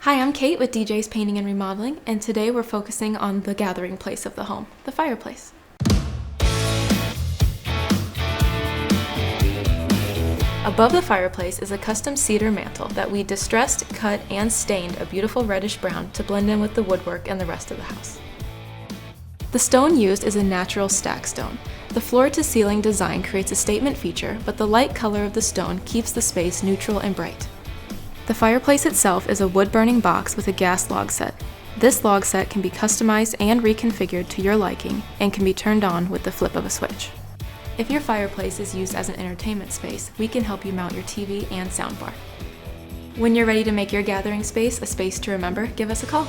Hi, I'm Kate with DJ's Painting and Remodeling, and today we're focusing on the gathering place of the home, the fireplace. Above the fireplace is a custom cedar mantle that we distressed, cut, and stained a beautiful reddish brown to blend in with the woodwork and the rest of the house. The stone used is a natural stack stone. The floor-to-ceiling design creates a statement feature, but the light color of the stone keeps the space neutral and bright. The fireplace itself is a wood-burning box with a gas log set. This log set can be customized and reconfigured to your liking and can be turned on with the flip of a switch. If your fireplace is used as an entertainment space, we can help you mount your TV and soundbar. When you're ready to make your gathering space a space to remember, give us a call.